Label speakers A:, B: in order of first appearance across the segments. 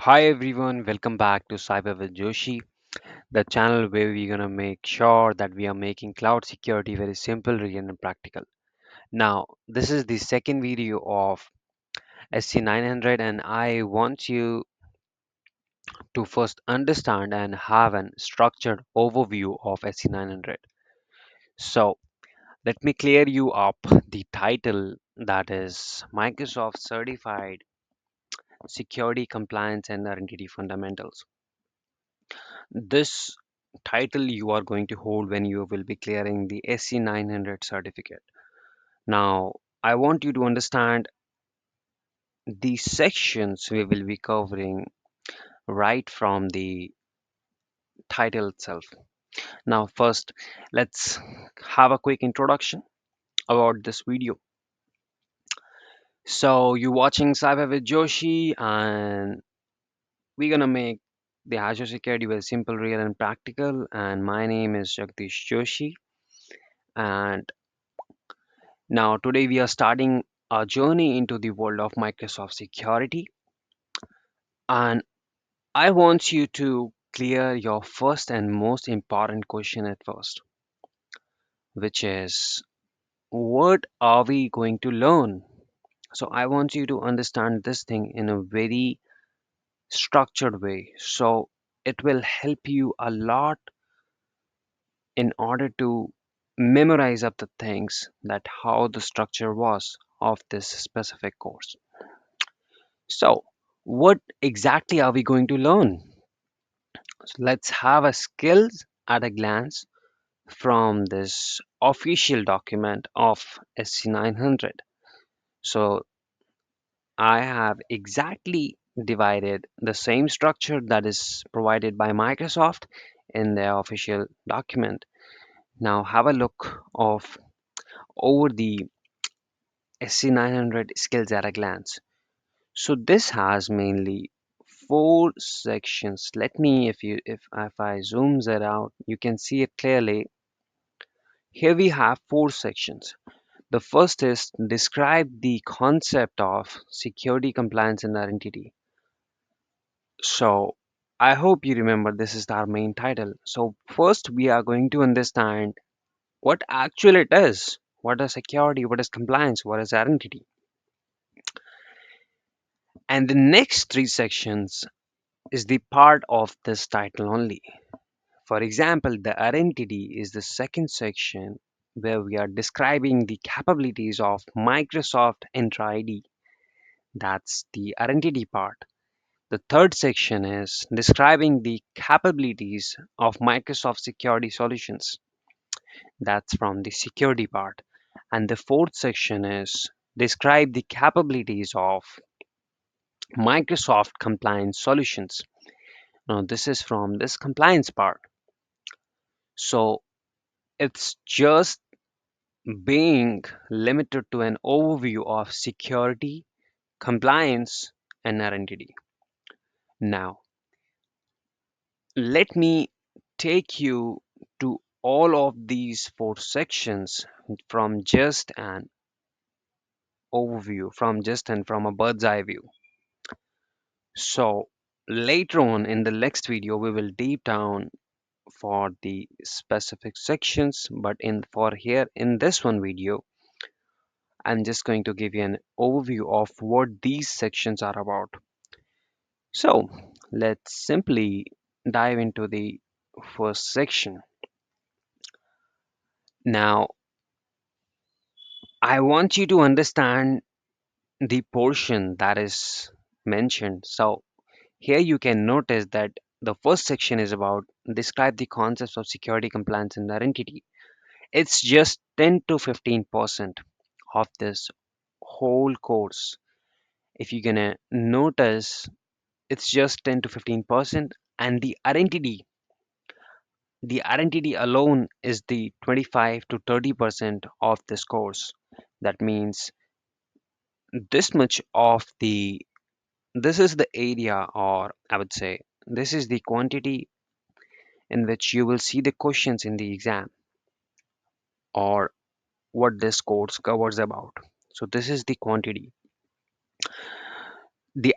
A: Hi everyone, welcome back to Cyber with Joshi, the channel where we're gonna make sure that we are making cloud security very simple, real, and practical. Now, this is the second video of SC-900, and I want you to first understand and have an structured overview of SC-900. So, let me clear you up the title that is Microsoft Certified Security Compliance and Identity Fundamentals. This title you are going to hold when you will be clearing the SC-900 certificate. Now, I want you to understand the sections we will be covering right from the title itself. Now, first, let's have a quick introduction about this video. So, you're watching Cyber with Joshi, and we're gonna make the Azure security very simple, real, and practical. And my name is Jagdish Joshi, and now, today we are starting our journey into the world of Microsoft security, and I want you to clear your first and most important question at first, which is what are we going to learn? So, I want you to understand this thing in a very structured way. So, it will help you a lot in order to memorize up the things that how the structure was of this specific course. So, what exactly are we going to learn? So let's have a skills at a glance from this official document of SC900. So, I have exactly divided the same structure that is provided by Microsoft in their official document. Now, have a look of over the SC900 skills at a glance. So this has mainly four sections. Let me, if I zoom that out, you can see it clearly. Here we have four sections. The first is describe the concept of security, compliance, and identity. So I hope you remember this is our main title. So first we are going to understand what actually it is. What is security? What is compliance? What is identity? And the next three sections is the part of this title only. For example, the identity is the second section where we are describing the capabilities of Microsoft Entra ID. That's the identity part. The third section is describing the capabilities of Microsoft Security Solutions. That's from the security part. And the fourth section is describe the capabilities of Microsoft Compliance Solutions. Now, this is from this compliance part. So, it's just being limited to an overview of security, compliance, and identity. Now, let me take you to all of these four sections from just an overview, from just and from a bird's eye view. So, later on in the next video, we will deep down for the specific sections, but in for here in this one video, I'm just going to give you an overview of what these sections are about. So let's simply dive into the first section. Now, I want you to understand the portion that is mentioned. So here you can notice that the first section is about describe the concepts of security, compliance, and identity. It's just 10 to 15% of this whole course. If you're gonna notice, it's just 10 to 15%, and the identity alone is the 25 to 30% of this course. That means this much of the this is the area, or I would say this is the quantity in which you will see the questions in the exam, or what this course covers about. So this is the quantity. The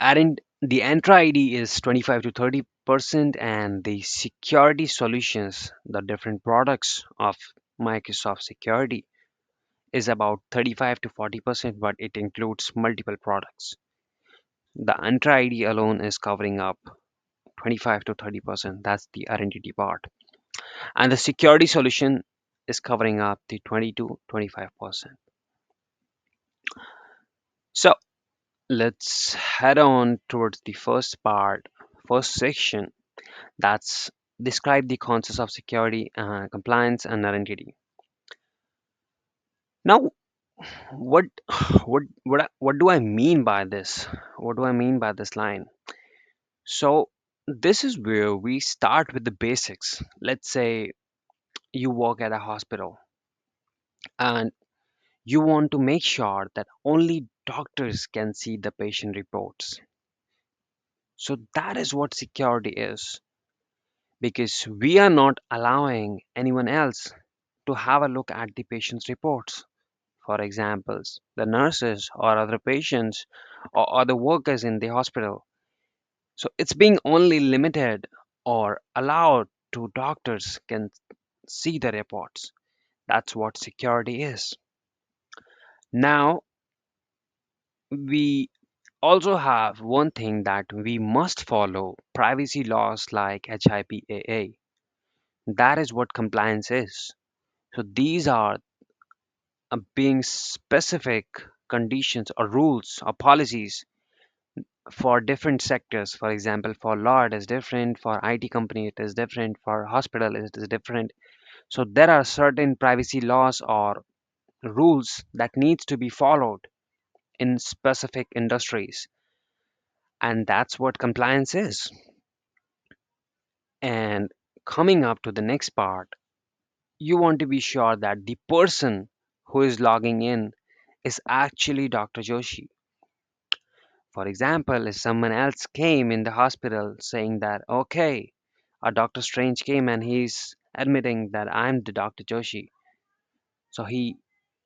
A: The Entra ID is 25 to 30%, and the security solutions, the different products of Microsoft Security, is about 35 to 40%, but it includes multiple products. The Entra ID alone is covering up 25 to 30%. That's the identity part. And the security solution is covering up the 20 to 25%. So let's head on towards the first part, first section. That's describe the concepts of security, compliance, and identity. Now, what what do I mean by this? What do I mean by this line? So this is where we start with the basics. Let's say you work at a hospital and you want to make sure that only doctors can see the patient reports. So that is what security is, because we are not allowing anyone else to have a look at the patient's reports. For examples, the nurses or other patients or other workers in the hospital. So it's being only limited or allowed to doctors can see the reports. That's what security is. Now, we also have one thing that we must follow privacy laws like HIPAA. That is what compliance is. So these are being specific conditions or rules or policies for different sectors. For example, for law it is different, for IT company it is different, for hospital it is different. So there are certain privacy laws or rules that needs to be followed in specific industries, and that's what compliance is. And coming up to the next part, you want to be sure that the person who is logging in is actually Dr. Joshi. For example, if someone else came in the hospital saying that, okay, a Dr. Strange came and he's admitting that I'm the Dr. Joshi, so he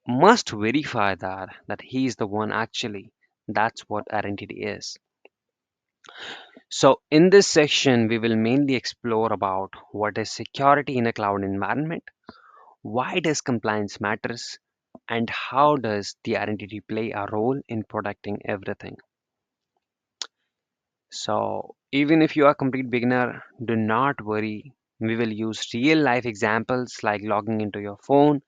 A: must verify that he's the one actually. That's what identity is. So in this section, we will mainly explore about what is security in a cloud environment, why does compliance matters, and how does the identity play a role in protecting everything. So even if you are a complete beginner, do not worry. We will use real life examples like logging into your phone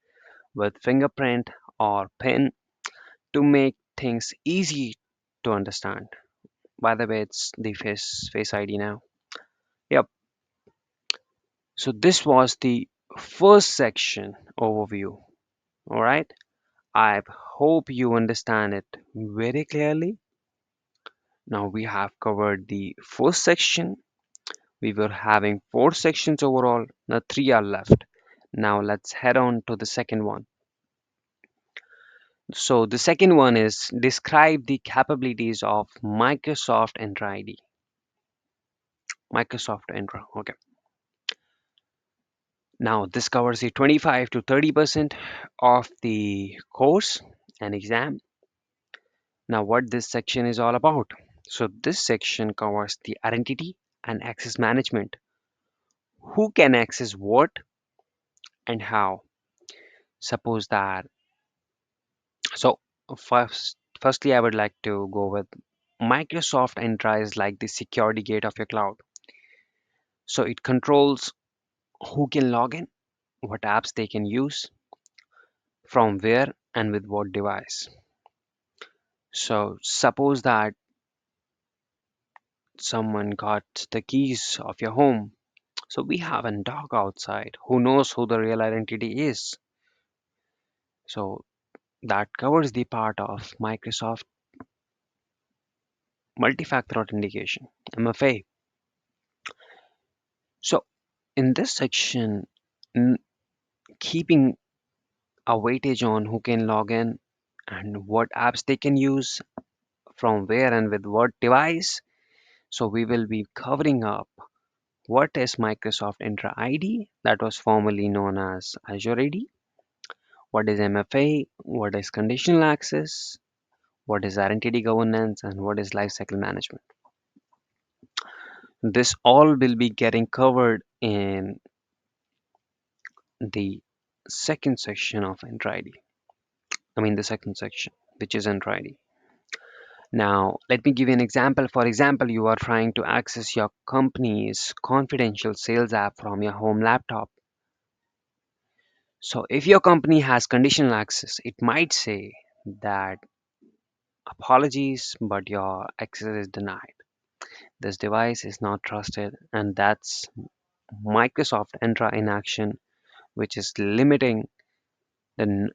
A: with fingerprint or PIN to make things easy to understand. By the way, it's the face ID now. Yep. So this was the first section overview. All right. I hope you understand it very clearly. Now we have covered the first section. We were having four sections overall. Now three are left. Now let's head on to the second one. So the second one is describe the capabilities of Microsoft Entra ID. Microsoft Entra. Okay. Now this covers the 25 to 30% of the course and exam. Now what this section is all about. So this section covers the identity and access management. Who can access what and how? Suppose that. So firstly, I would like to go with Microsoft Entra is like the security gate of your cloud. So it controls who can log in, what apps they can use, from where, and with what device. So suppose that someone got the keys of your home. So we have a dog outside who knows who the real identity is. So that covers the part of Microsoft multi-factor authentication, MFA. So in this section, n- keeping a weightage on who can log in and what apps they can use, from where and with what device. So we will be covering up what is Microsoft Entra ID, that was formerly known as Azure ID, what is MFA, what is conditional access, what is identity governance, and what is lifecycle management. This all will be getting covered in the second section of Entra ID. I mean the second section, which is Entra ID. Now, let me give you an example. For example, you are trying to access your company's confidential sales app from your home laptop. So, if your company has conditional access, it might say that apologies, but your access is denied. This device is not trusted, and that's Microsoft Entra in action, which is limiting the,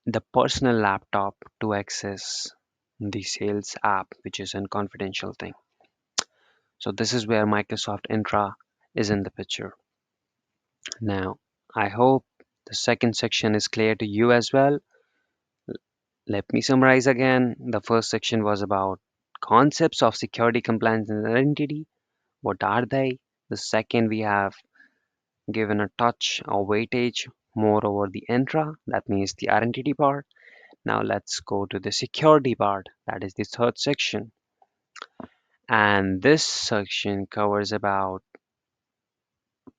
A: the personal laptop to access the sales app, which is a confidential thing. So this is where Microsoft Entra is in the picture. Now, I hope the second section is clear to you as well. Let me summarize again. The first section was about concepts of security, compliance, and identity. What are they? The second, we have given a touch or weightage more over the Entra, that means the identity part. Now let's go to the security part, that is the third section. And this section covers about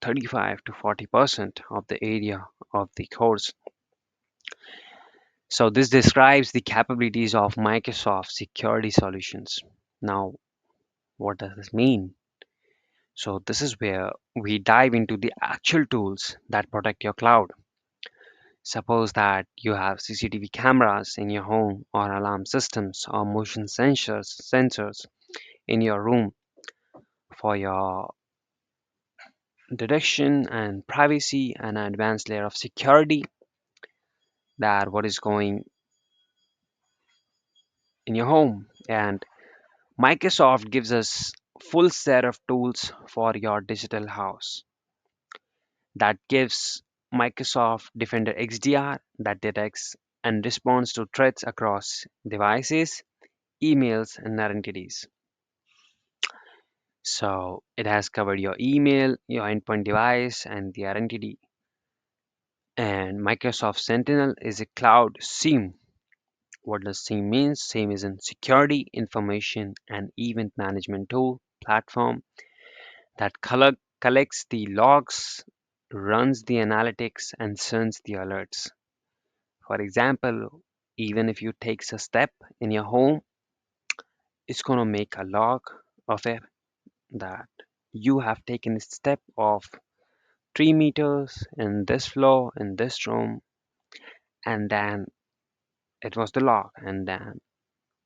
A: 35 to 40% of the area of the course. So this describes the capabilities of Microsoft security solutions. Now, what does this mean? So this is where we dive into the actual tools that protect your cloud. Suppose that you have CCTV cameras in your home or alarm systems or motion sensors in your room for your detection and privacy and an advanced layer of security that what is going in your home. And Microsoft gives us full set of tools for your digital house that gives Microsoft Defender XDR that detects and responds to threats across devices, emails, and identities. So it has covered your email, your endpoint device, and the identity. And Microsoft Sentinel is a cloud SIEM. What does SIEM mean? SIEM is in security, information, and event management tool platform that collects the logs, runs the analytics, and sends the alerts. For example, even if you take a step in your home, it's going to make a log of it that you have taken a step of 3 meters in this floor in this room, and then it was the log, and then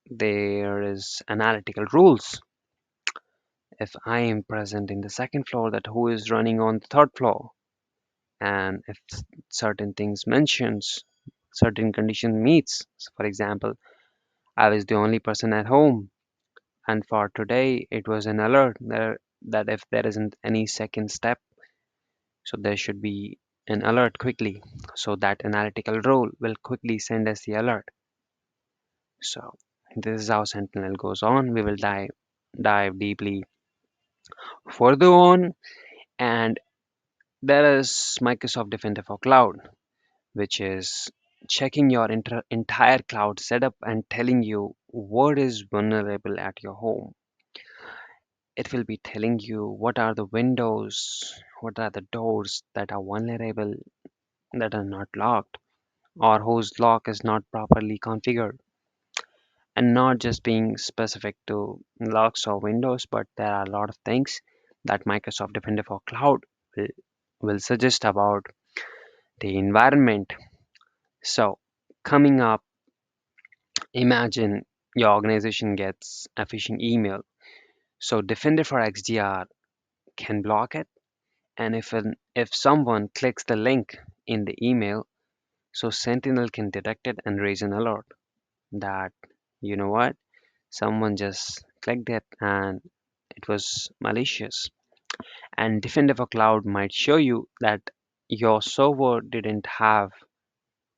A: there is analytical rules. If I am present in the second floor, that who is running on the third floor, and if certain things mentions certain condition meets. So for example, I was the only person at home, and for today it was an alert there that if there isn't any second step, so there should be an alert quickly. So that analytical role will quickly send us the alert. So this is how Sentinel goes on. We will dive deeply further on, and there is Microsoft Defender for Cloud, which is checking your entire cloud setup and telling you what is vulnerable at your home. It will be telling you what are the windows, what are the doors that are vulnerable, that are not locked, or whose lock is not properly configured. And not just being specific to locks or windows, but there are a lot of things that Microsoft Defender for Cloud will, will suggest about the environment. So, coming up, imagine your organization gets a phishing email. So, Defender for XDR can block it. And if someone clicks the link in the email, so Sentinel can detect it and raise an alert that, you know what, someone just clicked it and it was malicious. And Defender for Cloud might show you that your server didn't have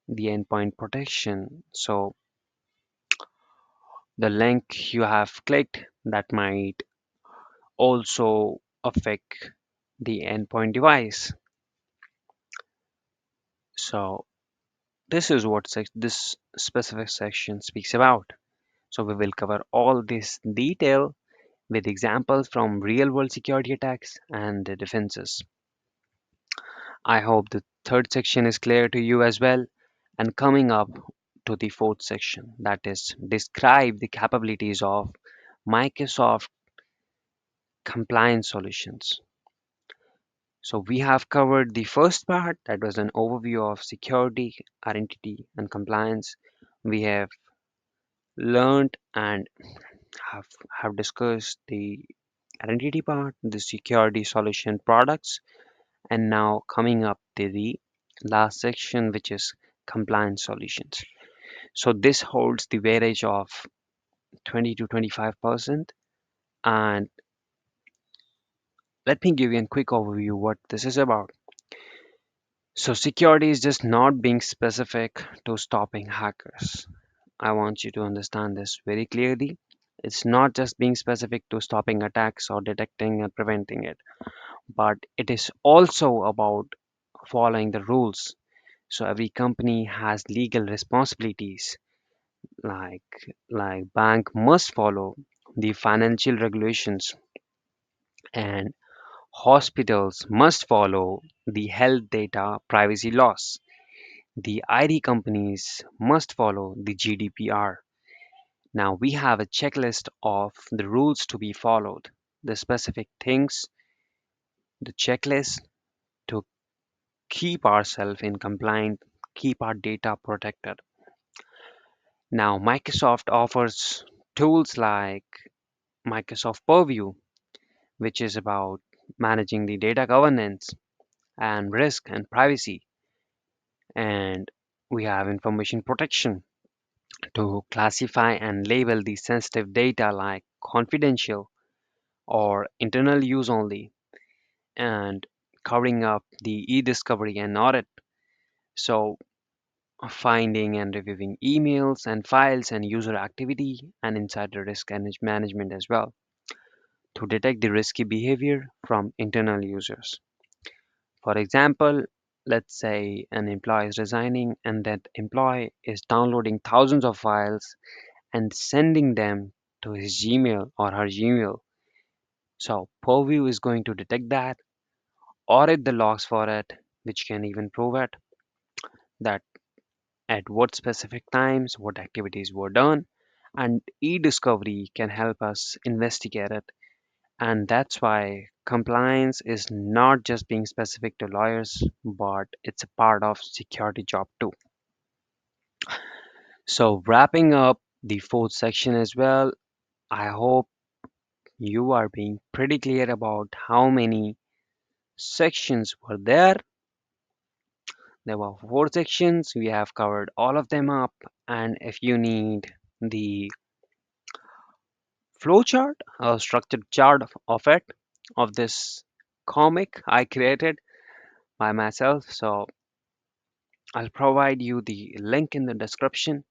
A: the endpoint protection. So the link you have clicked that might also affect the endpoint device. So this is what this specific section speaks about. So we will cover all this detail with examples from real world security attacks and the defenses. I hope the third section is clear to you as well. And coming up to the fourth section, that is, describe the capabilities of Microsoft compliance solutions. So we have covered the first part, that was an overview of security, identity, and compliance. We have learned and have, have discussed the identity part, the security solution products, and now coming up to the last section, which is compliance solutions. So this holds the weightage of 20 to 25%. And let me give you a quick overview what this is about. So security is just not being specific to stopping hackers. I want you to understand this very clearly. It's not just being specific to stopping attacks or detecting and preventing it, but it is also about following the rules. So every company has legal responsibilities, like bank must follow the financial regulations, and hospitals must follow the health data privacy laws. The ID companies must follow the GDPR. Now we have a checklist of the rules to be followed, the specific things, the checklist to keep ourselves in compliant, keep our data protected. Now Microsoft offers tools like Microsoft Purview, which is about managing the data governance and risk and privacy. And we have information protection to classify and label the sensitive data like confidential or internal use only, and covering up the e-discovery and audit. So finding and reviewing emails and files and user activity and insider risk management as well to detect the risky behavior from internal users. For example, let's say an employee is resigning and that employee is downloading thousands of files and sending them to his Gmail or her Gmail. So Purview is going to detect that, audit the logs for it, which can even prove it that at what specific times what activities were done, and e-discovery can help us investigate it. And that's why compliance is not just being specific to lawyers, but it's a part of security job too. So wrapping up the fourth section as well, I hope you are being pretty clear about how many sections were there. There were four sections. We have covered all of them up. And if you need the flowchart, a structured chart of it, of this comic I created by myself, so I'll provide you the link in the description.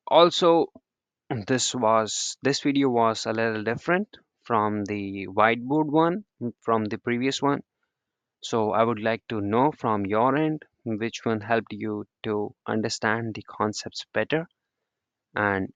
A: Also, this video was a little different from the whiteboard one, from the previous one. So I would like to know from your end which one helped you to understand the concepts better. And